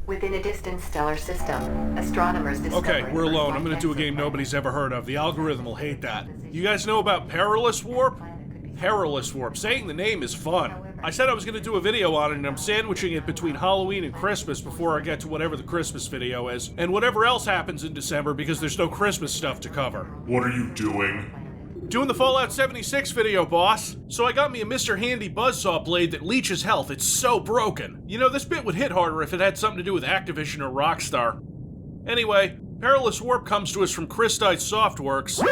Within a distant stellar system, astronomers discovered... Okay, we're alone. I'm gonna do a game nobody's ever heard of. The algorithm will hate that. You guys know about Perilous Warp? Perilous Warp. Saying the name is fun. I said I was gonna do a video on it, and I'm sandwiching it between Halloween and Christmas before I get to whatever the Christmas video is, and whatever else happens in December because there's no Christmas stuff to cover. What are you doing? Doing the Fallout 76 video, boss. So I got me a Mr. Handy buzzsaw blade that leeches health. It's so broken. You know, this bit would hit harder if it had something to do with Activision or Rockstar. Anyway, Perilous Warp comes to us from Christite Softworks.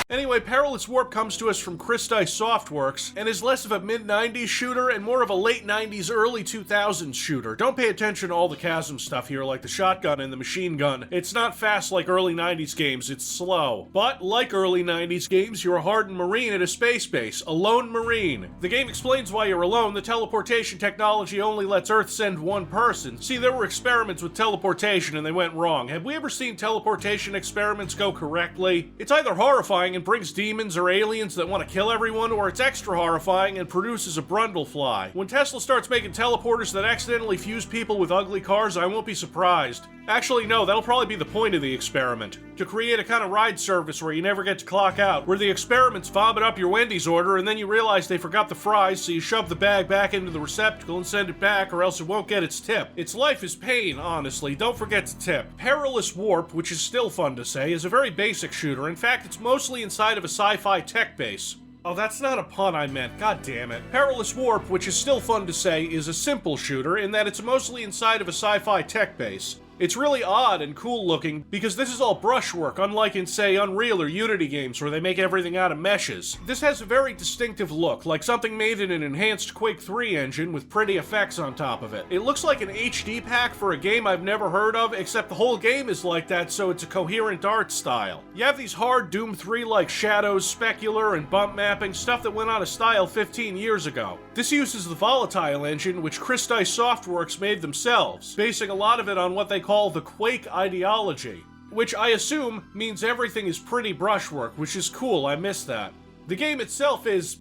Anyway, Perilous Warp comes to us from Christite Softworks, and is less of a mid-90s shooter and more of a late 90s, early 2000s shooter. Don't pay attention to all the chasm stuff here, like the shotgun and the machine gun. It's not fast like early 90s games, it's slow. But, like early 90s games, you're a hardened Marine at a space base. A lone Marine. The game explains why you're alone. The teleportation technology only lets Earth send one person. See, there were experiments with teleportation and they went wrong. Have we ever seen teleportation experiments go correctly? It's either horrifying and brings demons or aliens that want to kill everyone, or it's extra horrifying and produces a Brundlefly. When Tesla starts making teleporters that accidentally fuse people with ugly cars, I won't be surprised. Actually, no, that'll probably be the point of the experiment. To create a kind of ride service where you never get to clock out, where the experiments vomit up your Wendy's order and then you realize they forgot the fries, so you shove the bag back into the receptacle and send it back, or else it won't get its tip. Its life is pain, honestly. Don't forget to tip. Perilous Warp, which is still fun to say, is a very basic shooter. In fact, it's mostly inside of a sci-fi tech base. Oh, that's not a pun I meant. God damn it. Perilous Warp, which is still fun to say, is a simple shooter in that it's mostly inside of a sci-fi tech base. It's really odd and cool looking because this is all brushwork, unlike in, say, Unreal or Unity games where they make everything out of meshes. This has a very distinctive look, like something made in an enhanced Quake 3 engine with pretty effects on top of it. It looks like an HD pack for a game I've never heard of, except the whole game is like that, so it's a coherent art style. You have these hard Doom 3-like shadows, specular, and bump mapping, stuff that went out of style 15 years ago. This uses the Volatile engine, which Christite Softworks made themselves, basing a lot of it on what they call the Quake ideology, which I assume means everything is pretty brushwork, which is cool. I miss that. The game itself is...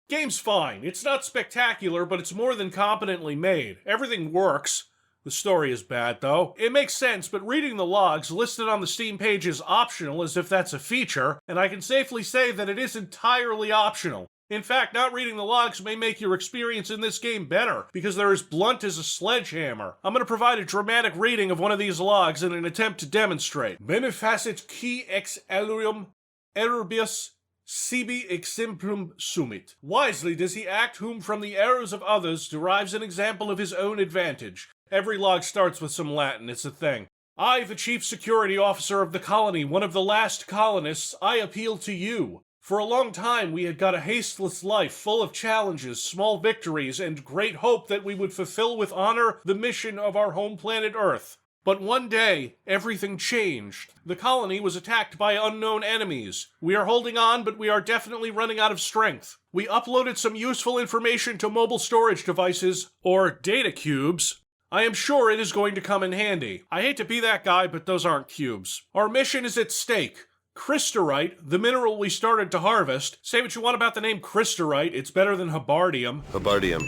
game's fine. It's not spectacular, but it's more than competently made. Everything works. The story is bad, though. It makes sense, but reading the logs listed on the Steam page is optional, as if that's a feature, and I can safely say that it is entirely optional. In fact, not reading the logs may make your experience in this game better, because they're as blunt as a sledgehammer. I'm going to provide a dramatic reading of one of these logs in an attempt to demonstrate. Bene facet qui ex alium erroribus sibi exemplum sumit. Wisely does he act whom from the errors of others derives an example of his own advantage. Every log starts with some Latin, it's a thing. I, the chief security officer of the colony, one of the last colonists, I appeal to you. For a long time we had got a hasteless life full of challenges, small victories, and great hope that we would fulfill with honor the mission of our home planet Earth. But one day, everything changed. The colony was attacked by unknown enemies. We are holding on, but we are definitely running out of strength. We uploaded some useful information to mobile storage devices, or data cubes. I am sure it is going to come in handy. I hate to be that guy, but those aren't cubes. Our mission is at stake. Crystorite, the mineral we started to harvest. Say what you want about the name Crystorite, it's better than Habardium. Habardium,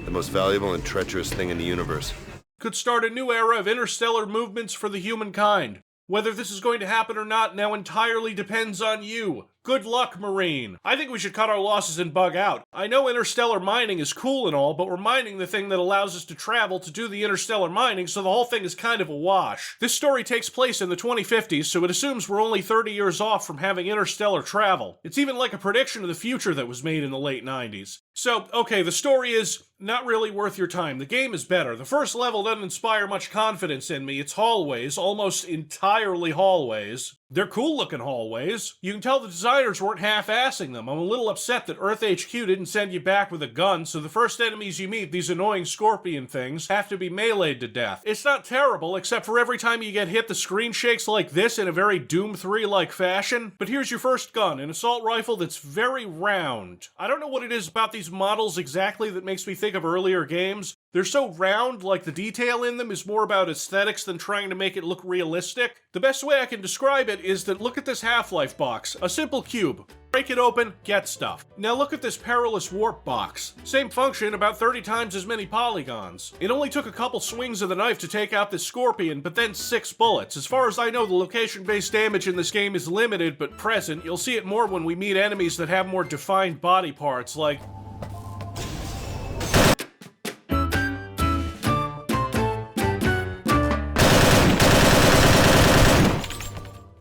the most valuable and treacherous thing in the universe. Could start a new era of interstellar movements for the humankind. Whether this is going to happen or not now entirely depends on you. Good luck, Marine. I think we should cut our losses and bug out. I know interstellar mining is cool and all, but we're mining the thing that allows us to travel to do the interstellar mining, so the whole thing is kind of a wash. This story takes place in the 2050s, so it assumes we're only 30 years off from having interstellar travel. It's even like a prediction of the future that was made in the late 90s. So, okay, the story is not really worth your time. The game is better. The first level doesn't inspire much confidence in me. It's hallways, almost entirely hallways. They're cool-looking hallways. You can tell the designers weren't half-assing them. I'm a little upset that Earth HQ didn't send you back with a gun, so the first enemies you meet, these annoying scorpion things, have to be meleeed to death. It's not terrible, except for every time you get hit, the screen shakes like this in a very Doom 3-like fashion. But here's your first gun, an assault rifle that's very round. I don't know what it is about these models exactly that makes me think of earlier games, They're so round, like the detail in them is more about aesthetics than trying to make it look realistic. The best way I can describe it is that look at this Half-Life box, a simple cube. Break it open, get stuff. Now look at this Perilous Warp box. Same function, about 30 times as many polygons. It only took a couple swings of the knife to take out this scorpion, but then 6 bullets. As far as I know, the location-based damage in this game is limited but present. You'll see it more when we meet enemies that have more defined body parts, like...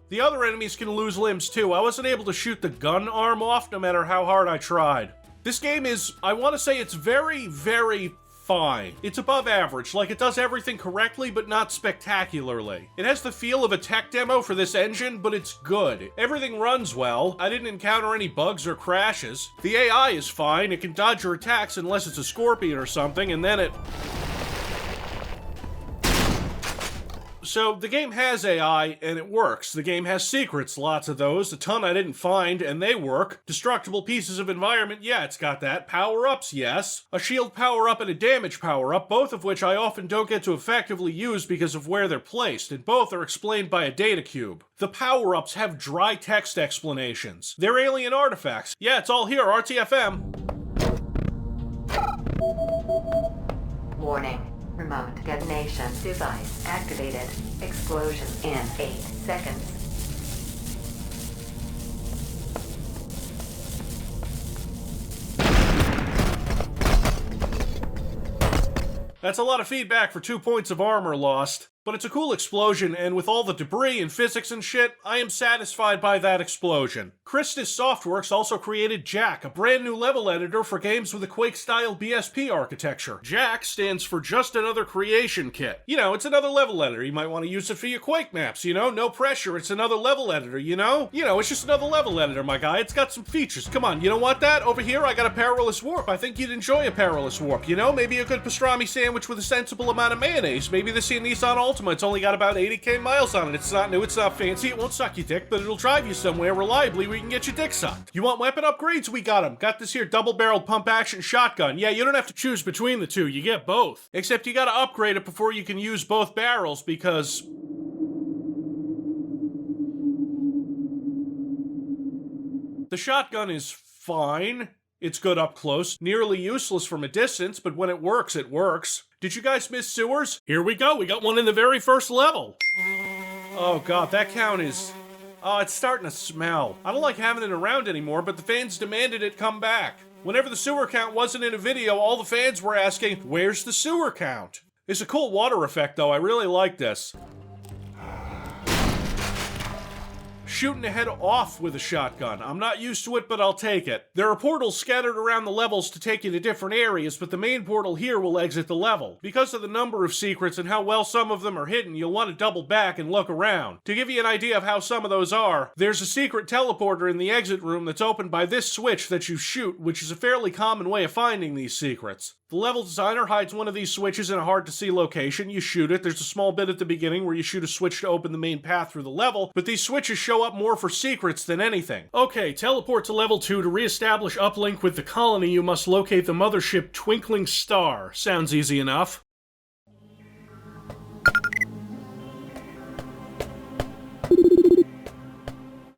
The other enemies can lose limbs too. I wasn't able to shoot the gun arm off no matter how hard I tried. This game is, I want to say it's very, very fine. It's above average, like it does everything correctly but not spectacularly. It has the feel of a tech demo for this engine, but it's good. Everything runs well. I didn't encounter any bugs or crashes. The AI is fine. It can dodge your attacks unless it's a scorpion or something, and then it... So, the game has AI, and it works. The game has secrets, lots of those, a ton I didn't find, and they work. Destructible pieces of environment, yeah, it's got that. Power-ups, yes. A shield power-up and a damage power-up, both of which I often don't get to effectively use because of where they're placed, and both are explained by a data cube. The power-ups have dry text explanations. They're alien artifacts. Yeah, it's all here, RTFM. Warning. Remote detonation device activated. Explosion in 8 seconds. That's a lot of feedback for 2 points of armor lost. But it's a cool explosion, and with all the debris and physics and shit, I am satisfied by that explosion. Christus Softworks also created Jack, a brand new level editor for games with a Quake-style BSP architecture. Jack stands for Just Another Creation Kit. You know, it's another level editor. You might want to use it for your Quake maps, you know? No pressure, it's another level editor, you know? You know, it's just another level editor, my guy. It's got some features. Come on, you don't want that? Over here, I got a Perilous Warp. I think you'd enjoy a Perilous Warp, you know? Maybe a good pastrami sandwich with a sensible amount of mayonnaise. Maybe this here Nissan Altima. It's only got about 80k miles on it. It's not new, it's not fancy, it won't suck your dick, but it'll drive you somewhere reliably where you can get your dick sucked. You want weapon upgrades? We got them. Got this here double-barreled pump-action shotgun. Yeah, you don't have to choose between the two, you get both. Except you gotta upgrade it before you can use both barrels because... The shotgun is fine. It's good up close, nearly useless from a distance, but when it works, it works. Did you guys miss sewers? Here we go, we got one in the very first level. Oh god, that count is... Oh, it's starting to smell. I don't like having it around anymore, but the fans demanded it come back. Whenever the sewer count wasn't in a video, all the fans were asking, where's the sewer count? It's a cool water effect though, I really like this. Shooting a head off with a shotgun. I'm not used to it, but I'll take it. There are portals scattered around the levels to take you to different areas, but the main portal here will exit the level. Because of the number of secrets and how well some of them are hidden, you'll want to double back and look around. To give you an idea of how some of those are, there's a secret teleporter in the exit room that's opened by this switch that you shoot, which is a fairly common way of finding these secrets. The level designer hides one of these switches in a hard-to-see location. You shoot it. There's a small bit at the beginning where you shoot a switch to open the main path through the level, but these switches show up more for secrets than anything. Okay, teleport to level 2 to re-establish uplink with the colony. You must locate the mothership Twinkling Star. Sounds easy enough.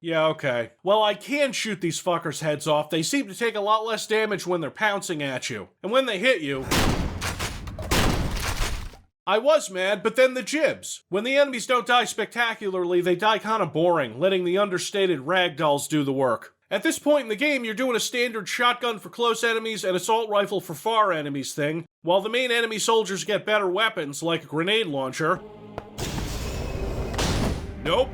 Yeah, okay. Well, I can shoot these fuckers' heads off. They seem to take a lot less damage when they're pouncing at you. And when they hit you... I was mad, but then the jibs. When the enemies don't die spectacularly, they die kinda boring, letting the understated ragdolls do the work. At this point in the game, you're doing a standard shotgun for close enemies and assault rifle for far enemies thing, while the main enemy soldiers get better weapons, like a grenade launcher. Nope.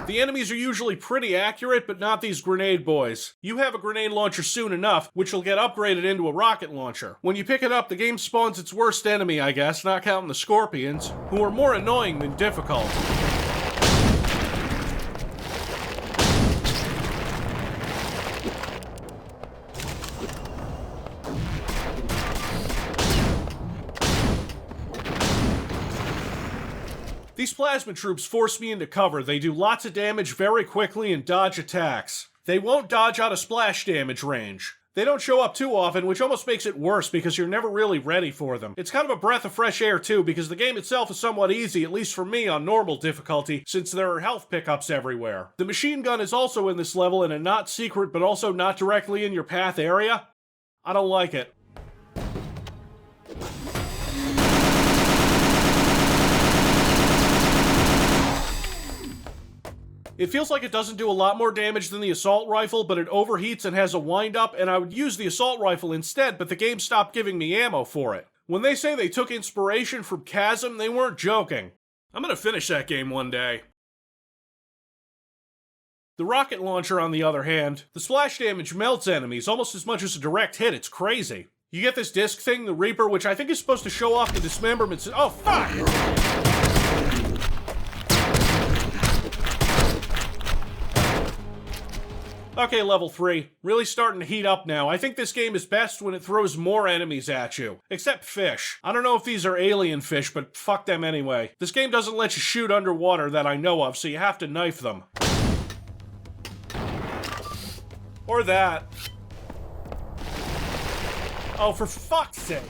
The enemies are usually pretty accurate, but not these grenade boys. You have a grenade launcher soon enough, which will get upgraded into a rocket launcher. When you pick it up, the game spawns its worst enemy, I guess, not counting the scorpions, who are more annoying than difficult. These plasma troops force me into cover. They do lots of damage very quickly and dodge attacks. They won't dodge out of splash damage range. They don't show up too often, which almost makes it worse because you're never really ready for them. It's kind of a breath of fresh air too, because the game itself is somewhat easy, at least for me on normal difficulty, since there are health pickups everywhere. The machine gun is also in this level in a not secret but also not directly in your path area. I don't like it. It feels like it doesn't do a lot more damage than the assault rifle, but it overheats and has a wind-up, and I would use the assault rifle instead, but the game stopped giving me ammo for it. When they say they took inspiration from Chasm, they weren't joking. I'm gonna finish that game one day. The rocket launcher, on the other hand, the splash damage melts enemies almost as much as a direct hit. It's crazy. You get this disc thing, the Reaper, which I think is supposed to show off the dismemberments. Oh, fuck! Okay, level 3. Really starting to heat up now. I think this game is best when it throws more enemies at you. Except fish. I don't know if these are alien fish, but fuck them anyway. This game doesn't let you shoot underwater that I know of, so you have to knife them. Or that. Oh, for fuck's sake.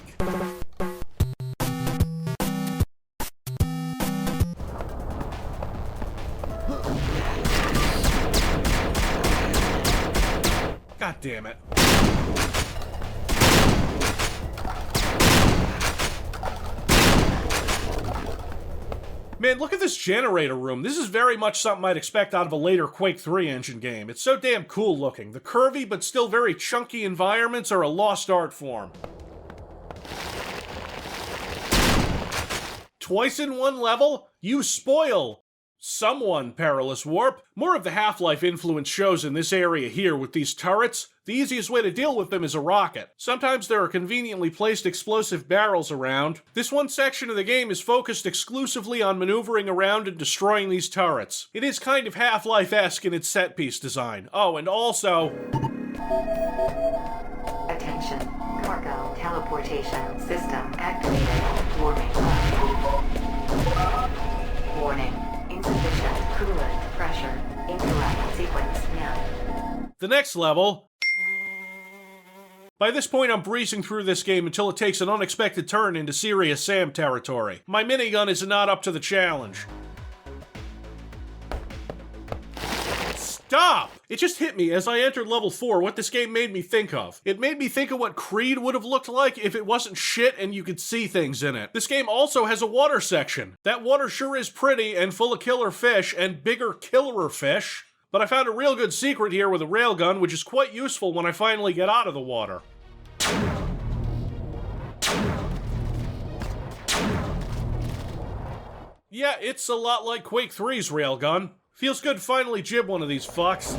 God damn it. Man, look at this generator room. This is very much something I'd expect out of a later Quake 3 engine game. It's so damn cool looking. The curvy but still very chunky environments are a lost art form. Twice in one level? You spoil someone, Perilous Warp. More of the Half-Life influence shows in this area here with these turrets. The easiest way to deal with them is a rocket. Sometimes there are conveniently placed explosive barrels around. This one section of the game is focused exclusively on maneuvering around and destroying these turrets. It is kind of Half-Life-esque in its set-piece design. Oh, and also... Attention. Cargo teleportation system activated. Warning. Warning. Insufficient coolant pressure. Incorrect sequence now. The next level... By this point, I'm breezing through this game until it takes an unexpected turn into Serious Sam territory. My minigun is not up to the challenge. Stop! It just hit me as I entered level 4 what this game made me think of. It made me think of what Creed would have looked like if it wasn't shit and you could see things in it. This game also has a water section. That water sure is pretty and full of killer fish and bigger killerer fish. But I found a real good secret here with a railgun, which is quite useful when I finally get out of the water. Yeah, it's a lot like Quake 3's railgun. Feels good to finally jib one of these fucks.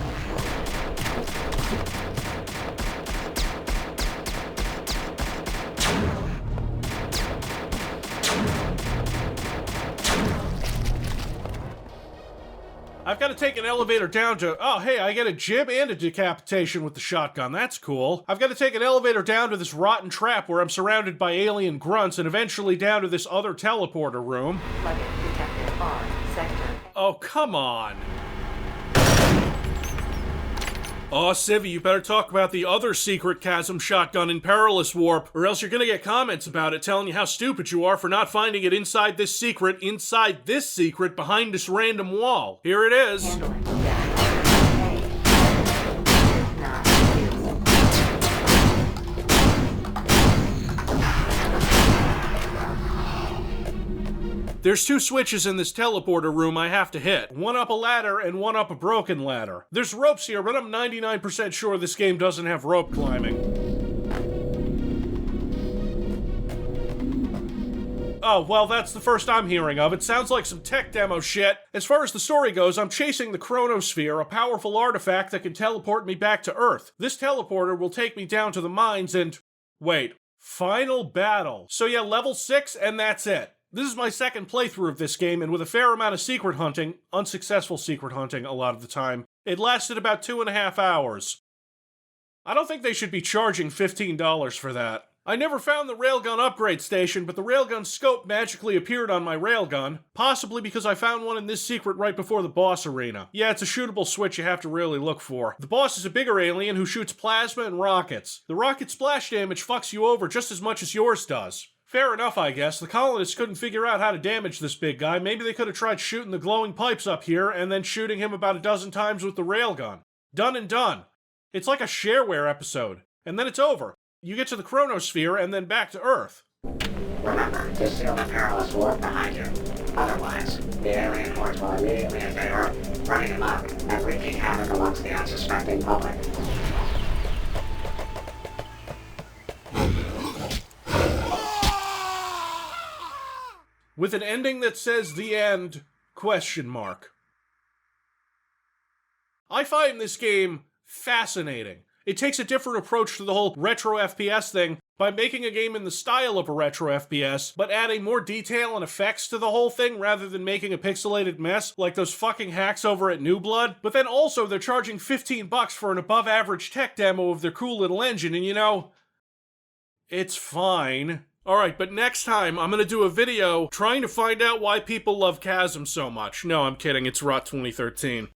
I've got to take an elevator down to... Oh, hey, I get a jib and a decapitation with the shotgun. That's cool. I've got to take an elevator down to this rotten trap where I'm surrounded by alien grunts and eventually down to this other teleporter room. Luggage detected on sector. Oh, come on. Oh, Civvy, you better talk about the other secret Chasm shotgun in Perilous Warp, or else you're gonna get comments about it telling you how stupid you are for not finding it inside this secret, behind this random wall. Here it is. Handling that. Hey. Not There's two switches in this teleporter room I have to hit. One up a ladder and one up a broken ladder. There's ropes here, but I'm 99% sure this game doesn't have rope climbing. Oh, well, that's the first I'm hearing of. It sounds like some tech demo shit. As far as the story goes, I'm chasing the Chronosphere, a powerful artifact that can teleport me back to Earth. This teleporter will take me down to the mines and... Wait. Final battle. So yeah, level 6, and that's it. This is my second playthrough of this game, and with a fair amount of secret hunting, unsuccessful secret hunting a lot of the time, it lasted about 2.5 hours. I don't think they should be charging $15 for that. I never found the railgun upgrade station, but the railgun scope magically appeared on my railgun, possibly because I found one in this secret right before the boss arena. Yeah, it's a shootable switch you have to really look for. The boss is a bigger alien who shoots plasma and rockets. The rocket splash damage fucks you over just as much as yours does. Fair enough, I guess. The colonists couldn't figure out how to damage this big guy. Maybe they could have tried shooting the glowing pipes up here and then shooting him about a dozen times with the railgun. Done and done. It's like a shareware episode. And then it's over. You get to the chronosphere and then back to Earth. Remember to seal the Perilous Warp behind you. Otherwise, the alien hordes will immediately invade Earth, running amok and wreaking havoc amongst the unsuspecting public. With an ending that says the end, ? I find this game fascinating. It takes a different approach to the whole retro FPS thing by making a game in the style of a retro FPS, but adding more detail and effects to the whole thing rather than making a pixelated mess like those fucking hacks over at New Blood. But then also they're charging $15 for an above average tech demo of their cool little engine, and you know, it's fine. Alright, but next time I'm gonna do a video trying to find out why people love Chasm so much. No, I'm kidding, it's Rot 2013.